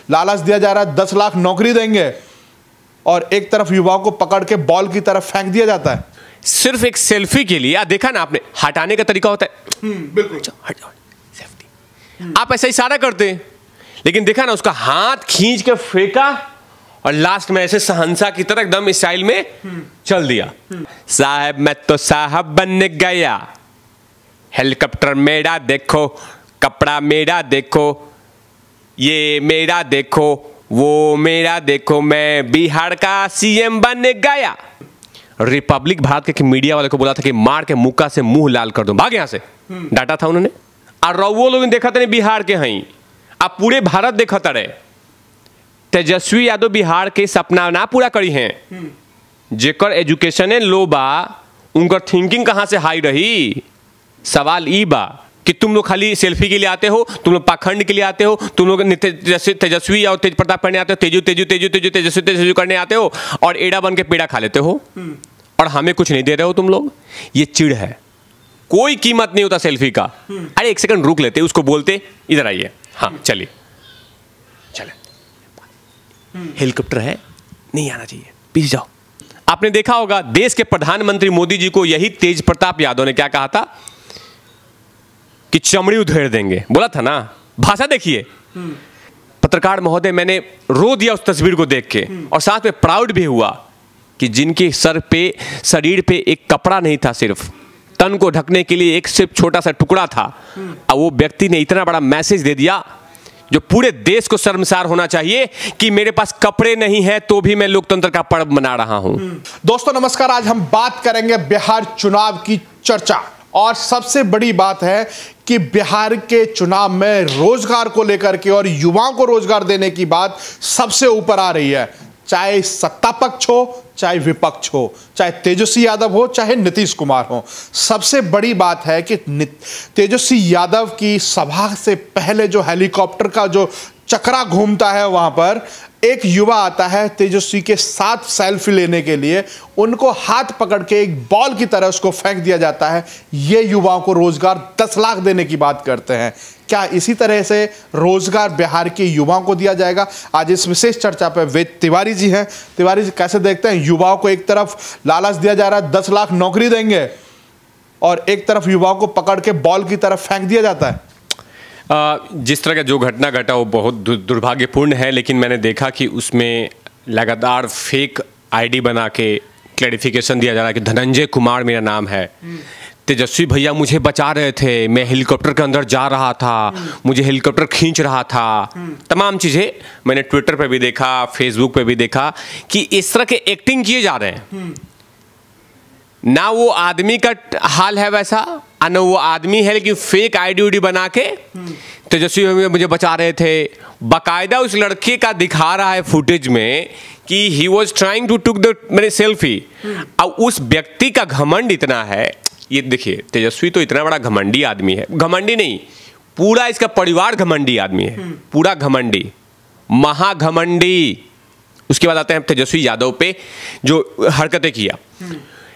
लालच दिया जा रहा है 10 लाख नौकरी देंगे, और एक तरफ युवाओं को पकड़ के बॉल की तरफ फेंक दिया जाता है सिर्फ एक सेल्फी के लिए। देखा ना आपने, हटाने का तरीका होता है बिल्कुल सेल्फी, आप ऐसा इशारा करते हैं, लेकिन देखा ना उसका हाथ खींच के फेंका और लास्ट में ऐसे सहंसा की तरह एकदम स्टाइल में चल दिया। साहब मैं तो साहब बन गया, हेलीकॉप्टर मेरा देखो, कपड़ा मेरा देखो, ये मेरा देखो, वो मेरा देखो, मैं बिहार का सीएम बन गया। रिपब्लिक भारत के मीडिया वाले को बोला था कि मार के मुक्का से मुंह लाल कर दो, भाग यहां से, डांटा था उन्होंने। और वो लोग देखा था बिहार के हैं, आप पूरे भारत देखा रहे। तेजस्वी यादव बिहार के सपना ना पूरा करी हैं, जेकर एजुकेशन लो बा, उनकर थिंकिंग कहां से हाई रही। सवाल ई बा कि तुम लोग खाली सेल्फी के लिए आते हो, तुम लोग पाखंड के लिए आते हो, तुम लोग तेजस्वी और तेज प्रताप करने आते हो, तेजू तेजू तेजू तेजू तेजस्वी तेजस्वी करने आते हो, और एड़ा बन के पेड़ा खा लेते हो, और हमें कुछ नहीं दे रहे हो तुम लोग। ये चिढ़ है, कोई कीमत नहीं होता सेल्फी का। अरे एक सेकंड रुक लेते, उसको बोलते इधर आइए, हाँ चलिए चले, हेलीकॉप्टर है, नहीं आना चाहिए, पीछे जाओ। आपने देखा होगा देश के प्रधानमंत्री मोदी जी को यही तेज प्रताप यादव ने क्या कहा था कि चमड़ी उधेड़ देंगे, बोला था ना। भाषा देखिए, पत्रकार महोदय, मैंने रो दिया उस तस्वीर को देख के, और साथ में प्राउड भी हुआ कि जिनके सर पे, शरीर पे एक कपड़ा नहीं था, सिर्फ तन को ढकने के लिए एक सिर्फ छोटा सा टुकड़ा था, और वो व्यक्ति ने इतना बड़ा मैसेज दे दिया जो पूरे देश को शर्मसार होना चाहिए कि मेरे पास कपड़े नहीं है तो भी मैं लोकतंत्र का पर्व मना रहा हूं। दोस्तों नमस्कार, आज हम बात करेंगे बिहार चुनाव की चर्चा, और सबसे बड़ी बात है कि बिहार के चुनाव में रोजगार को लेकर के और युवाओं को रोजगार देने की बात सबसे ऊपर आ रही है। चाहे सत्ता पक्ष हो, चाहे विपक्ष हो, चाहे तेजस्वी यादव हो, चाहे नीतीश कुमार हो, सबसे बड़ी बात है कि तेजस्वी यादव की सभा से पहले जो हेलीकॉप्टर का जो चक्रा घूमता है, वहां पर एक युवा आता है तेजस्वी के साथ सेल्फी लेने के लिए, उनको हाथ पकड़ के एक बॉल की तरह उसको फेंक दिया जाता है। ये युवाओं को रोजगार 10 लाख देने की बात करते हैं। क्या इसी तरह से रोजगार बिहार के युवाओं को दिया जाएगा? आज इस विशेष चर्चा पर वेद तिवारी जी हैं। तिवारी जी, कैसे देखते हैं, युवाओं को एक तरफ लालच दिया जा रहा है 10 लाख नौकरी देंगे, और एक तरफ युवाओं को पकड़ के बॉल की तरफ फेंक दिया जाता है। जिस तरह का जो घटना घटा वो बहुत दुर्भाग्यपूर्ण है, लेकिन मैंने देखा कि उसमें लगातार फेक आईडी बना के क्लैरिफिकेशन दिया जा रहा है कि धनंजय कुमार मेरा नाम है, तेजस्वी भैया मुझे बचा रहे थे, मैं हेलीकॉप्टर के अंदर जा रहा था, मुझे हेलीकॉप्टर खींच रहा था, तमाम चीज़ें मैंने ट्विटर पे भी देखा, फेसबुक पे भी देखा कि इस तरह के एक्टिंग किए जा रहे हैं। ना वो आदमी का हाल है वैसा, और ना वो आदमी है, लेकिन फेक आईडी बना के तेजस्वी मुझे बचा रहे थे। बाकायदा उस लड़के का दिखा रहा है फुटेज में कि he was trying to took the मेरे सेल्फी। और उस व्यक्ति का घमंड इतना है, ये देखिए तेजस्वी तो इतना बड़ा घमंडी आदमी है, घमंडी नहीं, पूरा इसका परिवार घमंडी आदमी है, पूरा घमंडी, महाघमंडी। उसके बाद आते हैं तेजस्वी यादव पे जो हरकतें किया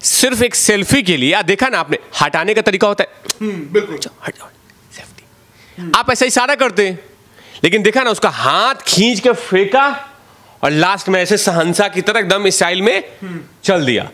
सिर्फ एक सेल्फी के लिए। देखा ना आपने, हटाने का तरीका होता है बिल्कुल सेल्फी, आप ऐसा इशारा करते हैं, लेकिन देखा ना उसका हाथ खींच के फेंका और लास्ट में ऐसे सहंसा की तरह एकदम स्टाइल में चल दिया।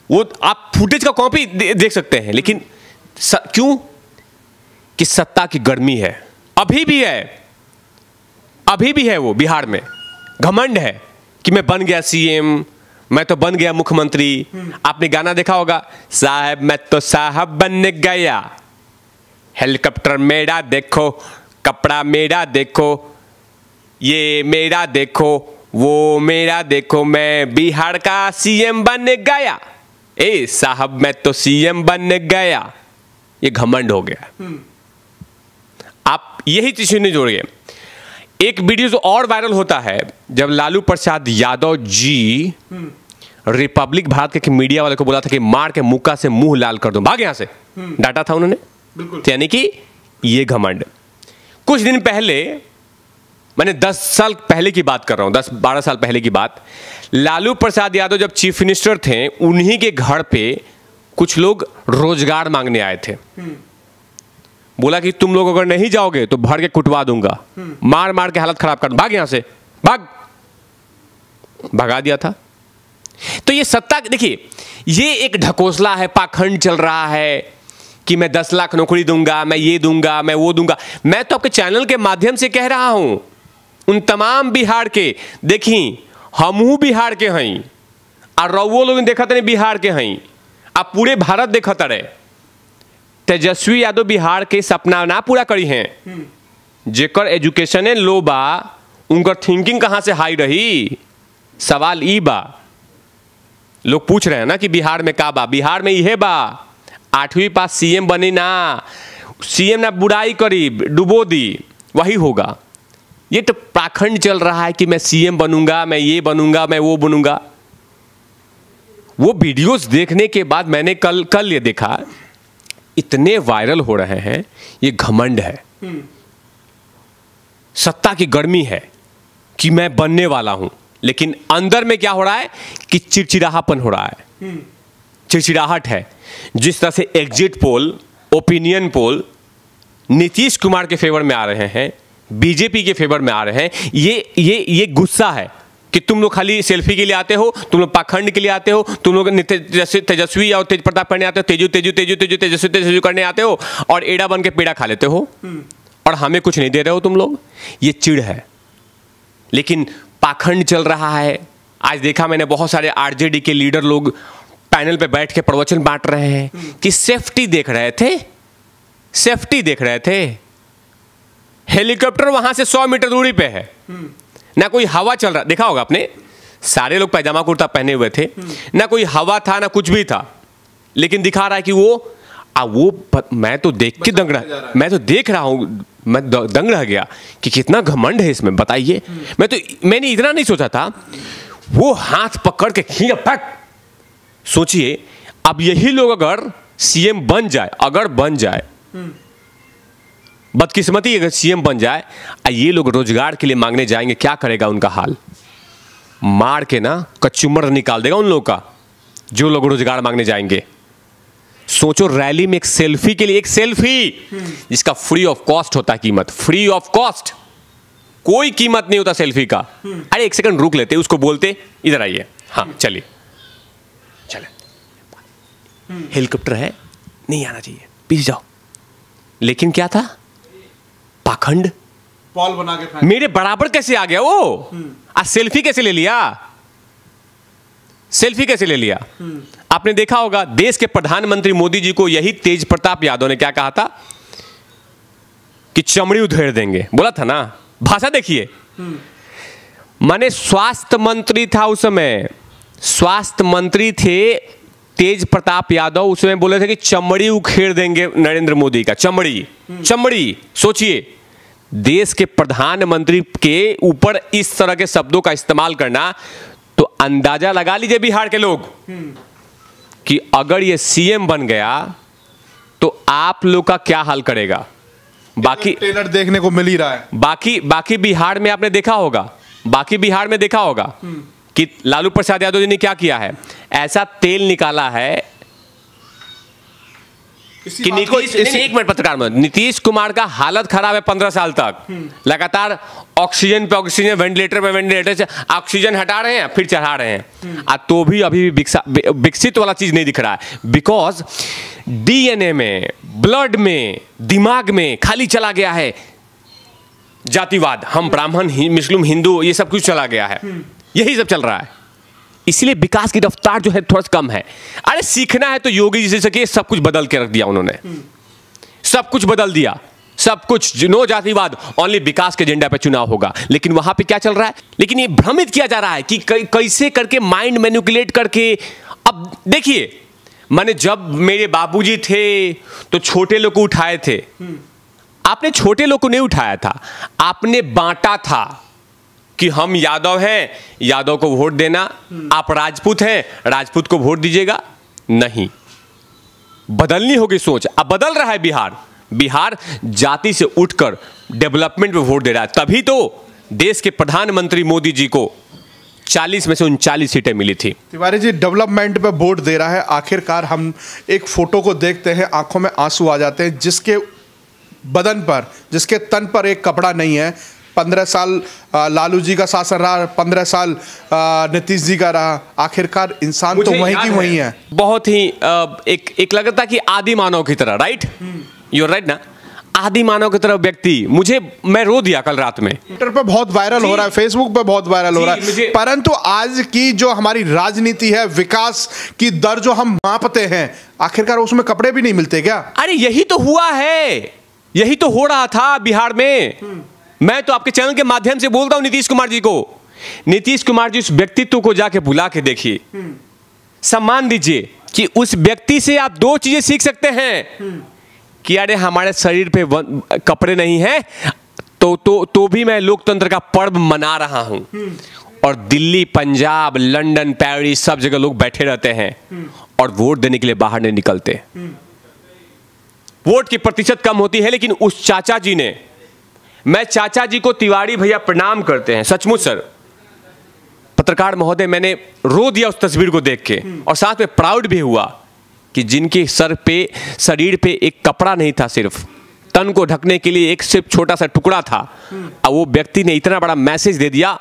वो आप फुटेज का कॉपी देख सकते हैं, लेकिन क्यों? कि सत्ता की गर्मी है, अभी भी है, अभी भी है। वो बिहार में घमंड है कि मैं बन गया सीएम, मैं तो बन गया मुख्यमंत्री। आपने गाना देखा होगा, साहब मैं तो साहब बन गया, हेलीकॉप्टर मेरा देखो, कपड़ा मेरा देखो, ये मेरा देखो, वो मेरा देखो, मैं बिहार का सीएम बन गया। ए साहब मैं तो सीएम बन गया, ये घमंड हो गया। आप यही चीज नहीं जोड़िए। एक वीडियो जो और वायरल होता है, जब लालू प्रसाद यादव जी रिपब्लिक भारत के मीडिया वाले को बोला था कि मार के मुक्का से मुंह लाल कर दो, भाग यहां से, डांटा था उन्होंने। यानी कि ये घमंड। कुछ दिन पहले, मैंने 10 साल पहले की बात कर रहा हूं, 10-12 साल पहले की बात, लालू प्रसाद यादव जब चीफ मिनिस्टर थे, उन्हीं के घर पे कुछ लोग रोजगार मांगने आए थे। बोला कि तुम लोग अगर नहीं जाओगे तो भर के कुटवा दूंगा, मार मार के हालत खराब कर, भाग यहां से, भगा दिया था। तो ये सत्ता, देखिए ये एक ढकोसला है, पाखंड चल रहा है कि मैं 10 लाख नौकरी दूंगा, मैं ये दूंगा, मैं वो दूंगा। मैं तो आपके चैनल के माध्यम से कह रहा हूं उन तमाम बिहार के, देखी हमहू बिहार के हई और रउओ लोग देखत नहीं बिहार के हई, आप पूरे भारत देखत रहे। तेजस्वी यादव बिहार के सपना ना पूरा करी हैं, जेकर एजुकेशन लो बा, उनकर थिंकिंग कहां से हाई रही। सवाल ई बा, लोग पूछ रहे हैं ना कि बिहार में का बा, बिहार में यह बा 8वीं पास सीएम बनी ना, सीएम ना बुराई करी डुबो दी, वही होगा। ये तो पाखंड चल रहा है कि मैं सीएम बनूंगा, मैं ये बनूंगा, मैं वो बनूंगा। वो वीडियोस देखने के बाद मैंने कल ये देखा, इतने वायरल हो रहे हैं, ये घमंड है, सत्ता की गर्मी है कि मैं बनने वाला हूं, लेकिन अंदर में क्या हो रहा है कि चिड़चिड़ाहटपन हो रहा है, चिड़चिड़ाहट है। जिस तरह से exit poll, opinion poll Nitish Kumar के फेवर में आ रहे हैं, बीजेपी के फेवर में आ रहे हैं, ये गुस्सा है कि तुम लोग खाली सेल्फी के लिए आते हो, तुम लोग पाखंड के लिए आते हो, तुम लोग तेजस्वी और तेज प्रताप करने आते हो, तेजस्वी करने आते हो और एड़ा बन के पेड़ा खा लेते हो और हमें कुछ नहीं दे रहे हो तुम लोग। ये चिढ़ है, लेकिन पाखंड चल रहा है। आज देखा मैंने बहुत सारे आरजेडी के लीडर लोग पैनल पे बैठ के प्रवचन बांट रहे हैं कि सेफ्टी देख रहे थे, सेफ्टी देख रहे थे। हेलीकॉप्टर वहां से 100 मीटर दूरी पे है, ना कोई हवा चल रहा, देखा होगा आपने, सारे लोग पैजामा कुर्ता पहने हुए थे, ना कोई हवा था ना कुछ भी था, लेकिन दिखा रहा है कि मैं तो देख के दंग रहा, मैं तो देख रहा हूं, मैं दंग रह गया कि कितना घमंड है इसमें, बताइए। मैंने इतना नहीं सोचा था, वो हाथ पकड़ के खींच फट। सोचिए अब यही लोग अगर सीएम बन जाए, अगर बन जाए, बदकिस्मती अगर सीएम बन जाए, ये लोग रोजगार के लिए मांगने जाएंगे, क्या करेगा उनका हाल? मार के ना कचुमर निकाल देगा उन लोग का, जो लोग रोजगार मांगने जाएंगे। सोचो रैली में एक सेल्फी के लिए, एक सेल्फी जिसका फ्री ऑफ कॉस्ट होता है, कीमत फ्री ऑफ कॉस्ट, कोई कीमत नहीं होता सेल्फी का। अरे एक सेकंड रुक लेते, उसको बोलते इधर आइए, हाँ चलिए चले, हेलीकॉप्टर है, नहीं आना चाहिए, पीछे जाओ। लेकिन क्या था? पाखंड, पॉल बना के मेरे बराबर कैसे आ गया वो? आज सेल्फी कैसे ले लिया? सेल्फी कैसे ले लिया? आपने देखा होगा देश के प्रधानमंत्री मोदी जी को यही तेज प्रताप यादव ने क्या कहा था कि चमड़ी उधेड़ देंगे, बोला था ना। भाषा देखिए, माने स्वास्थ्य मंत्री था उस समय, स्वास्थ्य मंत्री थे तेज प्रताप यादव, उसमें बोले थे कि चमड़ी उखेड़ देंगे नरेंद्र मोदी का, चमड़ी चमड़ी। सोचिए देश के प्रधानमंत्री के ऊपर इस तरह के शब्दों का इस्तेमाल करना, तो अंदाजा लगा लीजिए बिहार के लोग कि अगर ये सीएम बन गया तो आप लोग का क्या हाल करेगा। बाकी ट्रेलर देखने को मिल ही रहा है, बाकी बिहार में आपने देखा होगा, बाकी बिहार में देखा होगा कि लालू प्रसाद यादव जी ने क्या किया है, ऐसा तेल निकाला है कि एक मिनट पत्रकार में, नीतीश कुमार का हालत खराब है 15 साल तक, लगातार ऑक्सीजन पे ऑक्सीजन, वेंटिलेटर पे वेंटिलेटर से ऑक्सीजन हटा रहे हैं, फिर चढ़ा रहे हैं, तो भी अभी विकसित वाला चीज नहीं दिख रहा है। बिकॉज डीएनए में, ब्लड में, दिमाग में खाली चला गया है जातिवाद, हम ब्राह्मण, मुस्लिम, हिंदू, ये सब कुछ चला गया है, यही सब चल रहा है। इसलिए विकास की रफ्तार जो है थोड़ा सा कम है। अरे सीखना है तो योगी जी से सके, सब कुछ बदल के रख दिया उन्होंने, सब कुछ बदल दिया, सब कुछ, नो जातिवाद, ओनली विकास के एजेंडा पे चुनाव होगा। लेकिन वहां पे क्या चल रहा है? लेकिन ये भ्रमित किया जा रहा है कि कैसे करके माइंड मैनिपुलेट करके। अब देखिए, माने जब मेरे बाबूजी थे तो छोटे लोग को उठाए थे, आपने छोटे लोग को नहीं उठाया था, आपने बांटा था कि हम यादव हैं, यादव को वोट देना, आप राजपूत हैं, राजपूत को वोट दीजिएगा। नहीं, बदलनी होगी सोच। अब बदल रहा है बिहार जाति से उठकर डेवलपमेंट में वोट दे रहा है, तभी तो देश के प्रधानमंत्री मोदी जी को 40 में से 39 सीटें मिली थी। तिवारी जी डेवलपमेंट पे वोट दे रहा है, आखिरकार हम एक फोटो को देखते हैं, आंखों में आंसू आ जाते हैं, जिसके बदन पर, जिसके तन पर एक कपड़ा नहीं है। 15 साल लालू जी का शासन रहा, 15 साल नीतीश जी का रहा, आखिरकार इंसान तो वही की वही है। बहुत ही एक लगता कि आदि मानव की तरह, राइट, यू राइट ना, आदि मानव की तरह व्यक्ति। मैं रो दिया कल रात में। ट्विटर पे बहुत वायरल हो रहा है, फेसबुक पे बहुत वायरल हो रहा है, परंतु आज की जो हमारी राजनीति है, विकास की दर जो हम मापते हैं, आखिरकार उसमें कपड़े भी नहीं मिलते क्या? अरे यही तो हुआ है, यही तो हो रहा था बिहार में। मैं तो आपके चैनल के माध्यम से बोलता हूं नीतीश कुमार जी को, नीतीश कुमार जी उस व्यक्तित्व को जाके बुला के देखिए, सम्मान दीजिए कि उस व्यक्ति से आप 2 चीजें सीख सकते हैं कि अरे हमारे शरीर पे कपड़े नहीं है तो भी मैं लोकतंत्र का पर्व मना रहा हूं। और दिल्ली, पंजाब, लंदन, पेरिस, सब जगह लोग बैठे रहते हैं और वोट देने के लिए बाहर नहीं निकलते। वोट की प्रतिशत कम होती है, लेकिन उस चाचा जी ने, मैं चाचा जी को तिवारी भैया प्रणाम करते हैं, सचमुच सर, पत्रकार महोदय, मैंने रो दिया उस तस्वीर को देख के, और साथ में प्राउड भी हुआ कि जिनके शरीर पे एक कपड़ा नहीं था, सिर्फ तन को ढकने के लिए एक सिर्फ छोटा सा टुकड़ा था, और वो व्यक्ति ने इतना बड़ा मैसेज दे दिया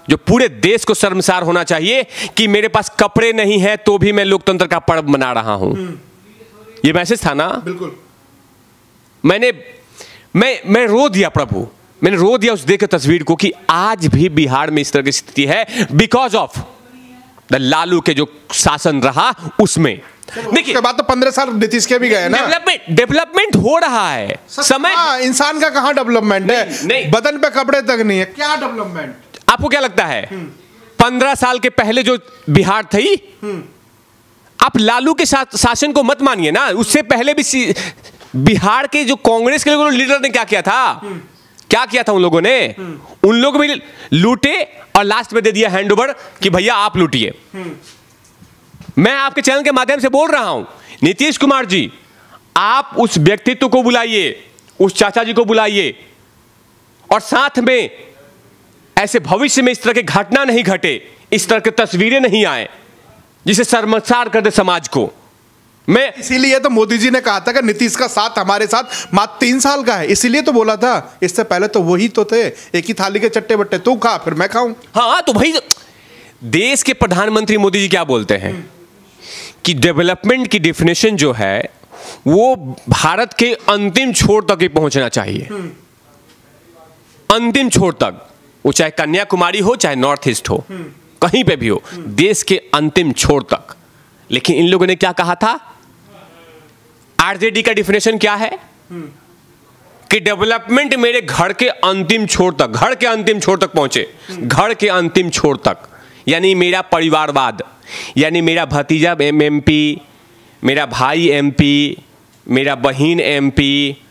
जो पूरे देश को शर्मसार होना चाहिए कि मेरे पास कपड़े नहीं है तो भी मैं लोकतंत्र का पर्व मना रहा हूं। ये मैसेज था ना? बिल्कुल। मैं रो दिया प्रभु, मैंने रो दिया उस देख तस्वीर को कि आज भी बिहार में इस तरह की स्थिति है बिकॉज ऑफ द लालू के जो शासन रहा उसमें। देखिए, उसके बाद तो 15 साल नीतीश के भी गए ना। डेवलपमेंट हो रहा है, समय, इंसान का कहां डेवलपमेंट है? नहीं, बदन पे कपड़े तक नहीं है, क्या डेवलपमेंट? आपको क्या लगता है 15 साल के पहले जो बिहार थी, आप लालू के शासन को मत मानिए ना, उससे पहले भी बिहार के जो कांग्रेस के लीडर ने क्या किया था उन लोगों ने, उन लोग भी लूटे और लास्ट में दे दिया हैंडओवर कि भैया आप लूटिए। मैं आपके चैनल के माध्यम से बोल रहा हूं, नीतीश कुमार जी, आप उस व्यक्तित्व को बुलाइए, उस चाचा जी को बुलाइए, और साथ में ऐसे भविष्य में इस तरह की घटना नहीं घटे, इस तरह की तस्वीरें नहीं आए जिसे शर्मसार कर दे समाज को। मैं इसीलिए तो मोदी जी ने कहा था कि नीतीश का साथ हमारे साथ मात्र 3 साल का है, इसीलिए तो बोला था। इससे पहले तो वही तो थे, एक ही थाली के चट्टे बट्टे, तू खा फिर मैं खाऊं। हाँ, तो भाई देश के प्रधानमंत्री मोदी जी क्या बोलते हैं कि डेवलपमेंट की डेफिनेशन जो है वो भारत के अंतिम छोर तक ही पहुंचना चाहिए, अंतिम छोर तक, वो चाहे कन्याकुमारी हो, चाहे नॉर्थ ईस्ट हो, कहीं पे भी हो, देश के अंतिम छोर तक। लेकिन इन लोगों ने क्या कहा था? आरजेडी का डिफिनेशन क्या है कि डेवलपमेंट मेरे घर के अंतिम छोर तक, घर के अंतिम छोर तक पहुंचे, घर के अंतिम छोर तक, यानी मेरा परिवारवाद, यानी मेरा भतीजा एमपी, मेरा भाई एमपी, मेरा बहन एमपी,